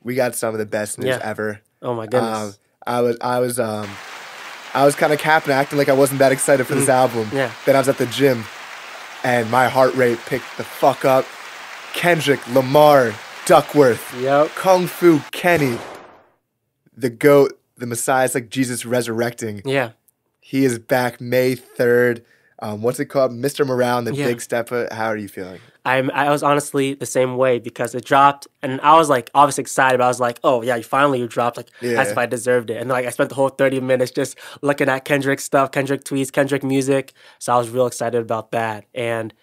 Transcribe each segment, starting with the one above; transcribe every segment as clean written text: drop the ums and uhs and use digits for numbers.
we got some of the best news ever. Oh my goodness. I was kind of capping, acting like I wasn't that excited for this album. Yeah. Then I was at the gym, and my heart rate picked the fuck up. Kendrick Lamar, Duckworth, Kung Fu Kenny, the GOAT, the Messiah. It's like Jesus resurrecting. Yeah. He is back May 3rd. What's it called? Mr. Morale and the Big Stepper. How are you feeling? I was honestly the same way because it dropped, and I was like obviously excited, but I was like, oh yeah, finally you dropped, like as if I deserved it. And like I spent the whole 30 minutes just looking at Kendrick stuff, Kendrick tweets, Kendrick music. So I was real excited about that. And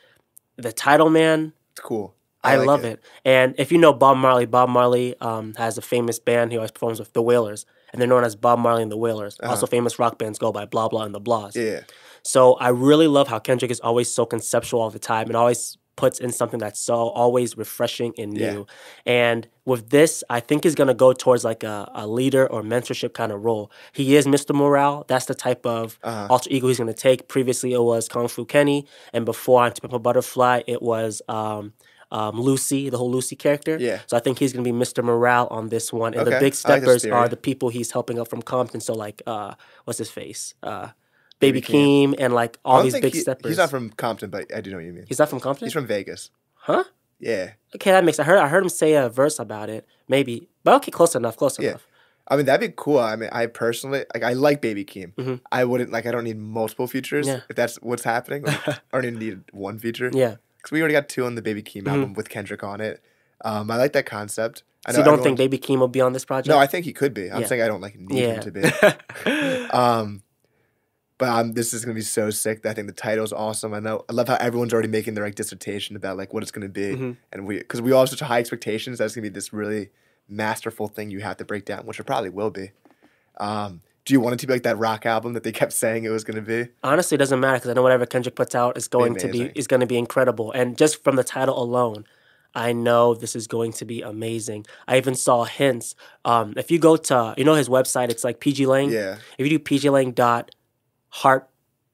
the title, man, it's cool. I like love it. And if you know Bob Marley has a famous band he always performs with, the Wailers, and they're known as Bob Marley and the Wailers. Also famous rock bands go by blah blah and the Blahs. Yeah. So I really love how Kendrick is always so conceptual all the time and always puts in something that's so always refreshing and new. And with this, I think he's going to go towards like a leader or mentorship kind of role. He is Mr. Morale. That's the type of alter ego he's going to take. Previously, it was Kung Fu Kenny. And before on To Pimp a Butterfly, it was Lucy, the whole Lucy character. Yeah. So I think he's going to be Mr. Morale on this one. And the Big Steppers are the people he's helping up from Compton. So like, what's his face? Baby Keem and like all these big steppers. He's not from Compton, but I do know what you mean. He's not from Compton? He's from Vegas. Huh? Yeah. Okay, that makes. I heard him say a verse about it. Maybe, but okay, close enough. Enough. I mean, that'd be cool. I mean, I personally I like Baby Keem. I wouldn't I don't need multiple features if that's what's happening. Like, I don't even need one feature. Yeah. Because we already got 2 on the Baby Keem album with Kendrick on it. I like that concept. So you don't think Baby Keem will be on this project? No, I think he could be. I'm saying I don't need him to be. But this is gonna be so sick. I think the title's awesome. I love how everyone's already making their like dissertation about like what it's gonna be, and because we all have such high expectations, that's gonna be this really masterful thing you have to break down, which it probably will be. Do you want it to be like that rock album that they kept saying it was gonna be? Honestly, it doesn't matter because I know whatever Kendrick puts out is going to be incredible, and just from the title alone, I know this is going to be amazing. I even saw hints. If you go to his website, it's like PG Lang. Yeah. If you do pglang.heart.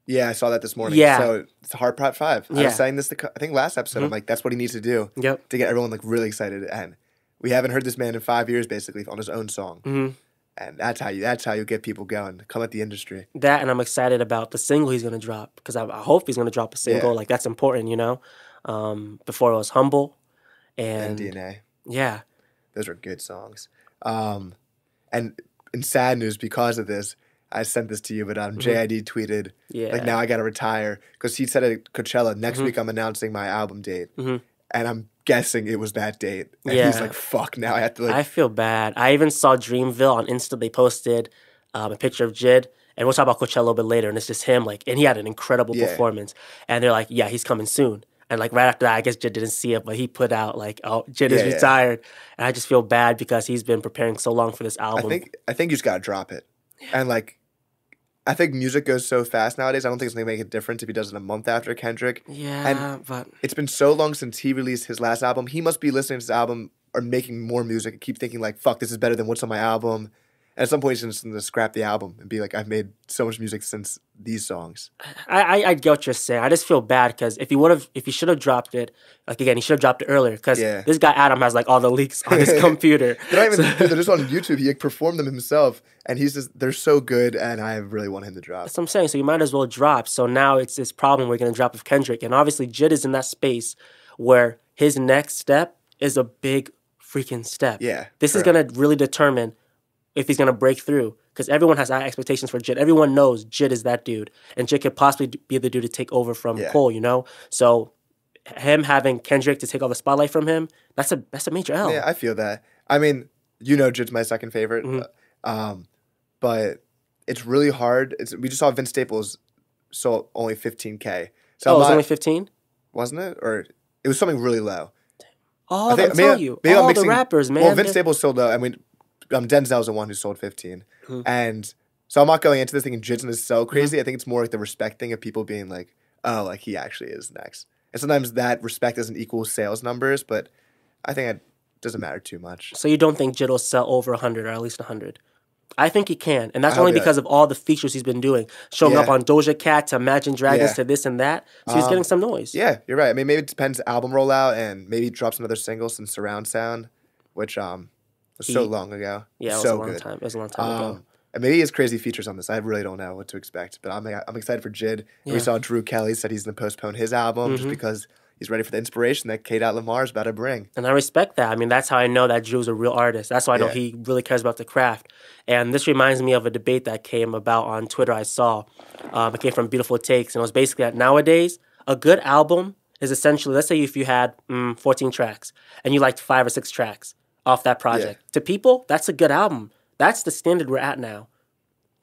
Yeah, I saw that this morning. Yeah. So it's Heart Part 5. I was saying this I think last episode. I'm like, that's what he needs to do to get everyone like really excited. And we haven't heard this man in 5 years basically on his own song. And that's how you get people going. Come at the industry. That, and I'm excited about the single he's gonna drop because I hope he's gonna drop a single. Like that's important, Before it was Humble and DNA. Yeah. Those are good songs. And in sad news, because of this, I sent this to you, but JID tweeted, like, now I got to retire. Because he said at Coachella, next week I'm announcing my album date. And I'm guessing it was that date. And he's like, fuck, now I have to, like... I feel bad. I even saw Dreamville on Insta. They posted a picture of Jid. And we'll talk about Coachella a little bit later. And it's just him, like, and he had an incredible performance. And they're like, yeah, he's coming soon. And like right after that, I guess Jid didn't see it, but he put out like, "Oh, Jid is retired," and I just feel bad because he's been preparing so long for this album. I think you just gotta drop it, and like, I think music goes so fast nowadays. I don't think it's gonna make a difference if he does it a month after Kendrick. Yeah, but it's been so long since he released his last album. He must be listening to his album or making more music and keep thinking like, "Fuck, this is better than what's on my album." And at some point, he's just gonna scrap the album and be like, "I've made so much music since these songs." I get what you're saying. I just feel bad because if he should have dropped it, like again, he should have dropped it earlier. Because this guy Adam has like all the leaks on his computer. They're just on YouTube. He like, performed them himself, and they're so good. And I really want him to drop. That's what I'm saying. So you might as well drop. So now it's this problem we're gonna drop with Kendrick, and obviously Jid is in that space where his next step is a big freaking step. Yeah, this is gonna really determine if he's going to break through. Because everyone has high expectations for Jid. Everyone knows Jid is that dude. And Jid could possibly be the dude to take over from Cole, So him having Kendrick to take all the spotlight from him, that's a major L. Yeah, I feel that. I mean, Jid's my second favorite. But it's really hard. We just saw Vince Staples sold only 15K. So it was only 15? Wasn't it? Or it was something really low. Oh, I'll tell you. All the rappers, man. Well, Vince Staples sold low. I mean... Denzel's the one who sold 15. And so I'm not going into this thinking Jid's gonna sell crazy. I think it's more like the respect thing of people being like, oh, like he actually is next. And sometimes that respect doesn't equal sales numbers, but I think it doesn't matter too much. So you don't think Jid will sell over 100 or at least 100? I think he can. And that's only because of all the features he's been doing. Showing up on Doja Cat to Imagine Dragons to this and that. So he's getting some noise. Yeah, you're right. I mean, maybe it depends album rollout and maybe he drops another single, some surround sound, which was so long ago. Yeah, it was so a long good. time. It was a long time ago. And maybe he has crazy features on this. I really don't know what to expect, but I'm excited for Jid. Yeah. We saw Drew Kelly said he's going to postpone his album just because he's ready for the inspiration that Kendrick Lamar is about to bring. And I respect that. I mean, that's how I know that Drew's a real artist. That's why I know he really cares about the craft. And this reminds me of a debate that came about on Twitter I saw. It came from Beautiful Takes, and it was basically that nowadays, a good album is essentially, let's say if you had 14 tracks, and you liked 5 or 6 tracks off that project. Yeah. To people, that's a good album. That's the standard we're at now.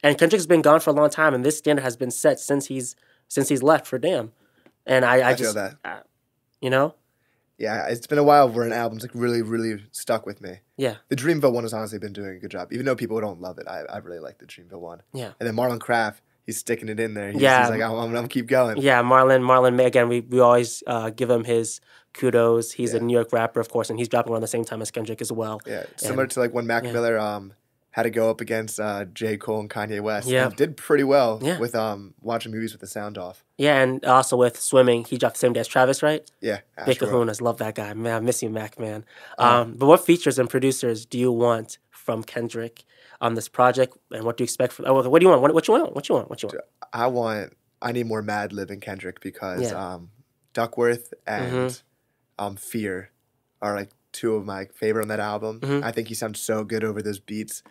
And Kendrick's been gone for a long time, and this standard has been set since he's left for Damn. And I just feel that. You know? Yeah, it's been a while where an album's like really, really stuck with me. Yeah. The Dreamville one has honestly been doing a good job. Even though people don't love it, I really like the Dreamville one. Yeah. And then Marlon Craft, he's sticking it in there. He's like, I'm going to keep going. Yeah, Marlon, again, we always give him his kudos. He's a New York rapper, of course, and he's dropping around the same time as Kendrick as well. Yeah, similar to like when Mac Miller had to go up against J. Cole and Kanye West. Yeah. Did pretty well with watching movies with the sound off. Yeah, and also with swimming, he dropped the same day as Travis, right? Yeah. Big Kahunas, love that guy. Man, I miss you, Mac, man. But what features and producers do you want from Kendrick on this project, and what do you expect from? What do you want? What you want? I need more Mad Lib in Kendrick because Duckworth and Fear are like 2 of my favorite on that album. I think he sounds so good over those beats.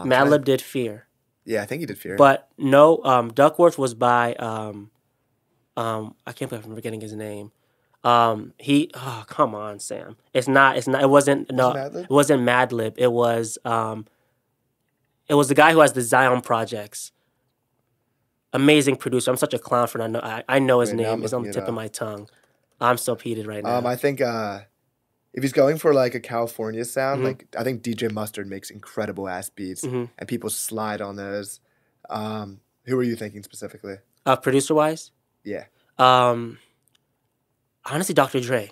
Mad Lib did Fear. Yeah, I think he did Fear. But no, Duckworth was by I can't believe I'm forgetting his name. Come on, Sam. It wasn't Mad Lib. It was the guy who has the Zion projects. Amazing producer. I'm such a clown for that. I know his name. It's on the tip of my tongue. I'm so heated right now. I think if he's going for like a California sound, like I think DJ Mustard makes incredible ass beats, and people slide on those. Who are you thinking specifically? Producer wise? Yeah. Honestly, Dr. Dre.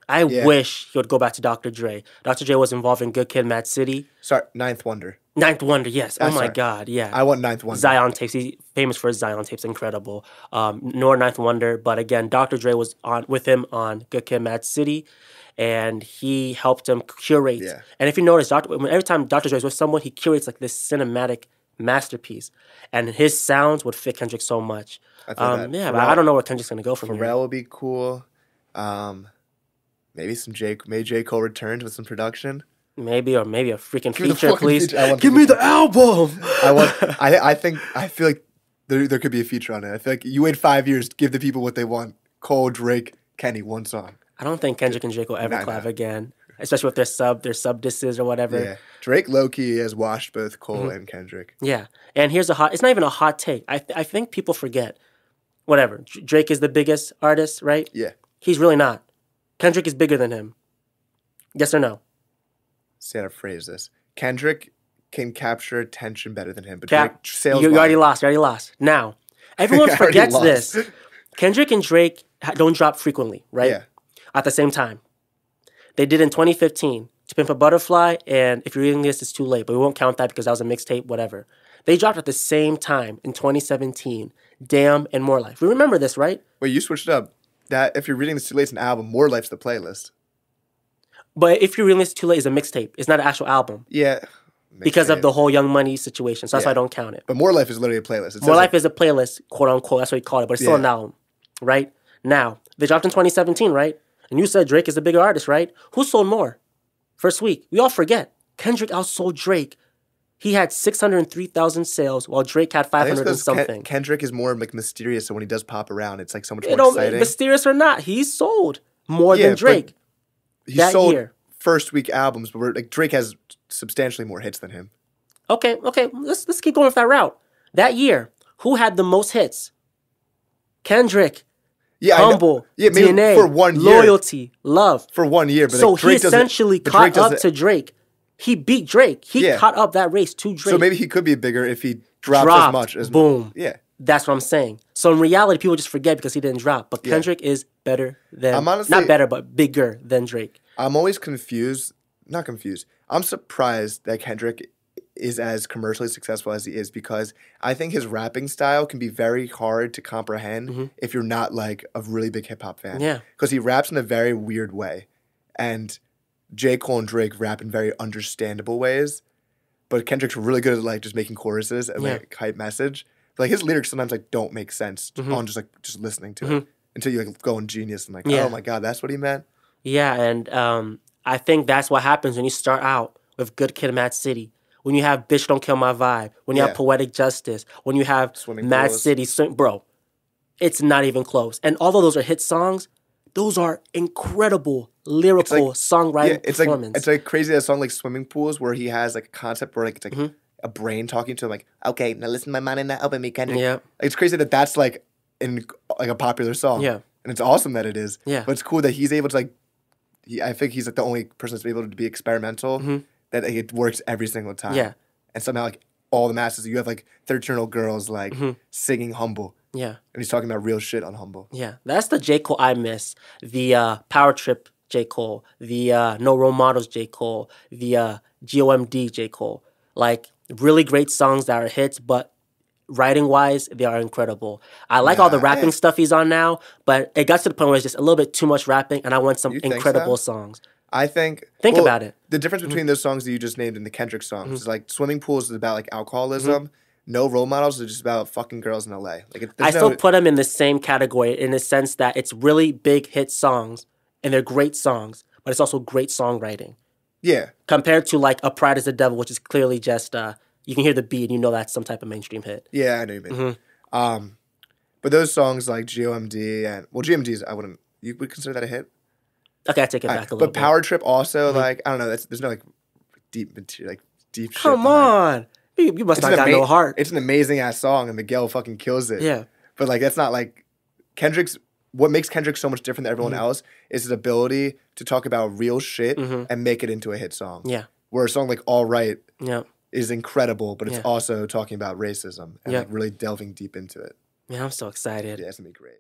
I wish he would go back to Dr. Dre. Dr. Dre was involved in Good Kid, Mad City. Sorry, Ninth Wonder. Ninth Wonder, yes. Oh my God, yeah. I want Ninth Wonder. Zion tapes. He's famous for his Zion tapes. Incredible. Nor Ninth Wonder, but again, Dr. Dre was with him on Good Kid, Mad City, and he helped him curate. Yeah. And if you notice, every time Dr. Dre is with someone, he curates like this cinematic masterpiece, and his sounds would fit Kendrick so much. But I don't know where Kendrick's gonna go from here. Pharrell will be cool. Maybe J. Cole returns with some production. Maybe a freaking feature, please. Give me the album. I feel like there could be a feature on it. I feel like you wait 5 years, give the people what they want. Cole, Drake, Kenny, one song. I don't think Kendrick and Drake will ever collab again, especially with their sub disses or whatever. Yeah. Drake low-key has washed both Cole and Kendrick. Yeah, and it's not even a hot take. I think people forget. Whatever. Drake is the biggest artist, right? Yeah. He's really not. Kendrick is bigger than him. Yes or no? See how to phrase this. Kendrick can capture attention better than him, but Drake sales. You already lost. Now, everyone forgets this. Kendrick and Drake don't drop frequently, right? Yeah. At the same time. They did in 2015. To Pimp a Butterfly, and if you're reading this, it's too late, but we won't count that because that was a mixtape, whatever. They dropped at the same time in 2017. Damn and More Life. We remember this, right? Wait, you switched it up. That if you're reading this too late, it's an album. More Life's the playlist. But if you're reading this too late, it's a mixtape. It's not an actual album. Yeah. Because of the whole Young Money situation. So that's why I don't count it. But More Life is literally a playlist. More Life is a playlist, quote unquote. That's what you call it. But it's still an album, right? Now, they dropped in 2017, right? And you said Drake is a bigger artist, right? Who sold more? First week. We all forget. Kendrick outsold Drake. He had 603,000 sales, while Drake had 500 and something. Kendrick is more like mysterious, so when he does pop around, it's like so much more exciting. Mysterious or not, he sold more than Drake. He sold first week albums, but Drake has substantially more hits than him. Okay. Let's keep going with that route. That year, who had the most hits? Kendrick. Yeah, Humble. DNA. For 1 year. Loyalty. Love. For 1 year, but so Drake he essentially caught up to Drake. He beat Drake. He caught up that race to Drake. So maybe he could be bigger if he dropped as much as boom. Yeah. That's what I'm saying. So in reality, people just forget because he didn't drop. But Kendrick is better than not better, but bigger than Drake. I'm always confused. Not confused. I'm surprised that Kendrick is as commercially successful as he is because I think his rapping style can be very hard to comprehend if you're not like a really big hip hop fan. Yeah. Because he raps in a very weird way. And J. Cole and Drake rap in very understandable ways, but Kendrick's really good at like just making choruses and like hype message. But, like his lyrics sometimes like don't make sense on just listening to it until you like go in Genius and like, oh my god, that's what he meant. Yeah, and I think that's what happens when you start out with Good Kid, Mad City. When you have Bitch Don't Kill My Vibe. When you have Poetic Justice. When you have Mad City. Bro, it's not even close. And although those are hit songs, those are incredible lyrical songwriting performance. It's like crazy that song like Swimming Pools where he has like a concept where like it's like a brain talking to him like, okay, now listen to my mind and now open me, Kendrick. Yeah. Like, it's crazy that that's like in like a popular song. Yeah. And it's awesome that it is. Yeah. But it's cool that he's able to like, I think he's like the only person that's able to be experimental, that like, it works every single time. Yeah. And somehow like all the masses, you have like 13-year-old girls like singing Humble. Yeah. And he's talking about real shit on Humble. Yeah. That's the J. Cole I miss. The Power Trip J. Cole. The No Role Models J. Cole. The GOMD J. Cole. Like really great songs that are hits, but writing-wise, they are incredible. I like all the rapping stuff he's on now, but it got to the point where it's just a little bit too much rapping, and I want some incredible songs. I think... Think about it. The difference between those songs that you just named and the Kendrick songs is like Swimming Pools is about like alcoholism. No Role Models is just about fucking girls in LA. Like I still put them in the same category in the sense that it's really big hit songs, and they're great songs, but it's also great songwriting. Yeah. Compared to like A Pride is the Devil, which is clearly just... you can hear the beat and you know that's some type of mainstream hit. Yeah, I know you mean. But those songs like GOMD and... Well, GOMD's, I wouldn't... You would consider that a hit? Okay, I take it back a little bit. But Power Trip also, like, I don't know, there's no like deep material, like deep shit. Come on. You must not got no heart. It's an amazing ass song and Miguel fucking kills it. Yeah. But like that's not like Kendrick's... What makes Kendrick so much different than everyone else is his ability to talk about real shit and make it into a hit song. Yeah. Where a song like All Right... Yeah. is incredible, but it's also talking about racism and like really delving deep into it. Man, I'm so excited. Yeah, it's gonna be great.